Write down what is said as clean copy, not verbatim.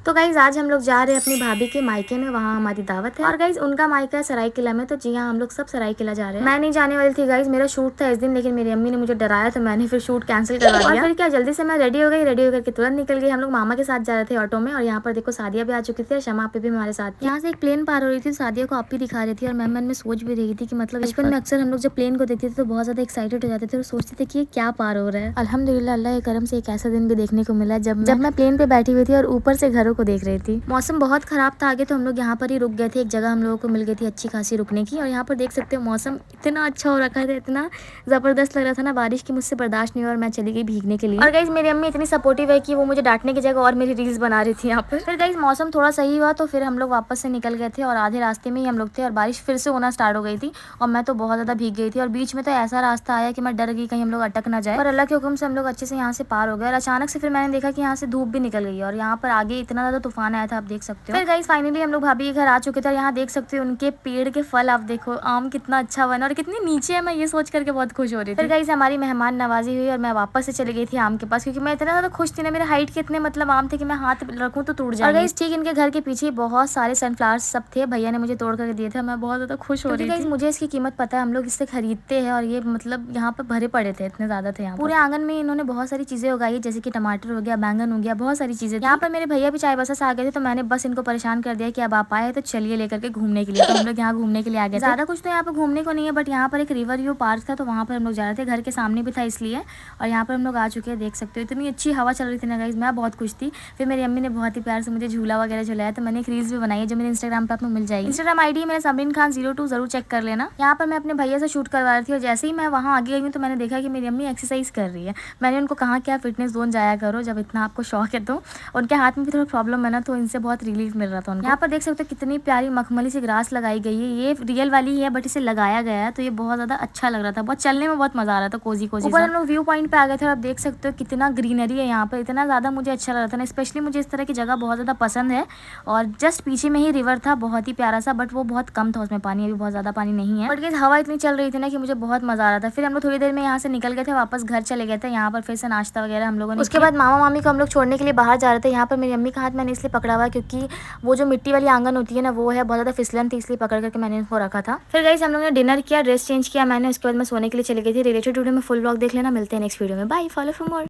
तो गाइज आज हम लोग जा रहे हैं अपनी भाभी के मायके में, वहाँ हमारी दावत है। और गाइज उनका मायका है सरायकिला में, तो जी हाँ हम लोग सब सरायकिला जा रहे हैं। मैं नहीं जाने वाली थी गाइज, मेरा शूट था इस दिन, लेकिन मेरी अम्मी ने मुझे डराया तो मैंने फिर शूट कैंसिल करवा दिया। और फिर क्या जल्दी से मैं रेडी हो गई, रेडी होकर के तुरंत निकल गई। हम लोग मामा के साथ जा रहे थे ऑटो में, और यहाँ पर देखो सादिया भी आ चुकी थी और शमा पे भी हमारे साथ। यहाँ से एक प्लेन पार हो रही थी, सादिया को आप भी दिखा रही थी, और मैं मन में सोच भी रही थी कि मतलब बचपन में अक्सर हम लोग जब प्लेन को देखते थे तो बहुत ज्यादा एक्साइटेड हो जाते थे और सोचते थे कि ये क्या पार हो रहा है। अल्हम्दुलिल्लाह अल्लाह के करम से एक ऐसा दिन भी देखने को मिला जब मैं प्लेन पे बैठी हुई थी और ऊपर से घरों को देख रही थी। मौसम बहुत खराब था आगे, तो हम लोग यहाँ पर ही रुक गए थे। एक जगह हम लोगों को मिल गई थी अच्छी खासी रुकने की, और यहाँ पर देख सकते हो मौसम इतना अच्छा हो रखा था, इतना जबरदस्त लग रहा था ना बारिश की, मुझसे बर्दाश्त नहीं हुआ और मैं चली गई भीगने के लिए। और गाइज मेरी अम्मी इतनी सपोर्टिव है कि वो मुझे डांटने की जगह और मेरी रील्स बना रही थी यहाँ पर। फिर गाइज मौसम थोड़ा सही हुआ तो फिर हम लोग वापस से निकल गए थे, और आधे रास्ते में ही हम लोग थे और बारिश फिर से होना स्टार्ट हो गई थी, और मैं तो बहुत ज्यादा भीग गई थी। और बीच में तो ऐसा रास्ता आया कि मैं डर गई कहीं हम लोग अटक ना जाए, पर अल्लाह के हुक्म से हम लोग अच्छे से यहाँ से पार हो गए। और अचानक से फिर मैंने देखा कि यहाँ से धूप भी निकल गई, और यहाँ पर आगे इतना ज्यादा तूफान आया था, आप देख सकते हो। फिर गाइज फाइनली हम लोग भाभी के घर आ चुके थे, और यहाँ देख सकते हो उनके पेड़ के फल, आप देखो आम कितना अच्छा बना और कितनी नीचे है, मैं ये सोच करके बहुत खुश हो रही थी। फिर गाइज हमारी मेहमान नवाजी हुई और मैं वापस से चली गई थी आम के पास, क्योंकि मैं इतना ज्यादा खुश थी ना, मेरे हाइट के इतने मतलब आम थे कि मैं हाथ रखूं तो टूट जाए। और गाइज ठीक इनके घर के पीछे बहुत सारे सनफ्लावर्स सब थे, भैया ने मुझे तोड़ करके दिए थे, मैं बहुत ज्यादा खुश हो रही थी। मुझे इसकी कीमत पता है, हम लोग इससे खरीदते हैं, और ये मतलब यहाँ पर भरे पड़े थे, इतने ज्यादा थे। यहाँ पूरे आंगन में इन्होंने बहुत सारी चीजें उगाई, जैसे कि टमाटर हो गया, बैंगन हो गया, बहुत सारी चीजें। यहाँ पर मेरे भैया भी चाय बसा से आ गए थे, तो मैंने बस इनको परेशान कर दिया कि अब आप आए तो चलिए लेकर के घूमने के लिए। तो हम लोग यहाँ घूमने के लिए आ गए। ज्यादा कुछ तो यहाँ पर घूमने को नहीं है, बट यहाँ पर एक रिवर व्यू पार्क था, तो वहाँ पर हम लोग जा रहे थे, घर के सामने भी था इसलिए। और यहाँ पर हम लोग आ चुके हैं, देख सकते हो इतनी अच्छी हवा चल रही थी ना गाइस, मैं बहुत खुश थी। फिर मेरी अम्मी ने बहुत ही प्यार से मुझे झूला वगैरह झुलाया, तो मैंने एक रील्स भी बनाई है जो मेरे इंस्टाग्राम पर आपको मिल जाएगी। इंस्टाग्राम आईडी मेरा सबरीन खान 02 जरूर चेक कर लेना। यहाँ पर मैं अपने भैया से शूट करवा रही थी, और जैसे ही मैं वहाँ आगे गई तो मैंने देखा कि मेरी अम्मी एक्सरसाइज कर रही है। मैंने उनको कहा कि आप फिटनेस जोन जाया करो जब इतना आपको शौक है। तो उनके हाथ में भी थोड़ा प्रॉब्लम है ना, तो इनसे बहुत रिलीफ मिल रहा था उनको। यहाँ पर देख सकते हो कितनी प्यारी मखमली सी ग्रास लगाई गई है, ये रियल वाली है बट इसे लगाया गया है, तो ये बहुत ज्यादा अच्छा लग रहा था, बहुत चलने में बहुत मजा आ रहा था, कोजी कोजी। ऊपर हम लोग व्यू पॉइंट पे आ गए थे, और आप देख सकते हो कितना ग्रीनरी है यहाँ पर, इतना ज्यादा मुझे अच्छा लग रहा था ना। स्पेशली मुझे इस तरह की जगह बहुत ज्यादा पसंद है। और जस्ट पीछे में ही रिवर था, बहुत ही प्यारा सा, बट वो बहुत कम था उसमें पानी, अभी बहुत ज्यादा पानी नहीं है। बट गाइस हवा इतनी चल रही थी ना कि मुझे बहुत मजा आ रहा था। फिर हम लोग थोड़ी देर में यहाँ से निकल गए थे, वापस घर चले गए थे। यहाँ पर फिर से नाश्ता वगैरह हम लोगों ने। उसके बाद मामा मामी को हम लोग छोड़ने के लिए बाहर जा रहे थे। यहाँ पर मेरी अम्मी का हाथ मैंने इसलिए पकड़ा हुआ क्योंकि वो जो मिट्टी वाली आंगन होती है ना, वो है बहुत ज्यादा फिसलन थी, इसलिए पकड़ करके मैंने उसको रखा था। फिर गाइस हम लोग ने डिनर किया, ड्रेस चेंज किया मैंने, उसके बाद मैं सोने के लिए चली गई थी। रिलेटेड वीडियो में फुल व्लॉग देख लेना, मिलते हैं नेक्स्ट वीडियो में, बाय, फॉलो फॉर मोर।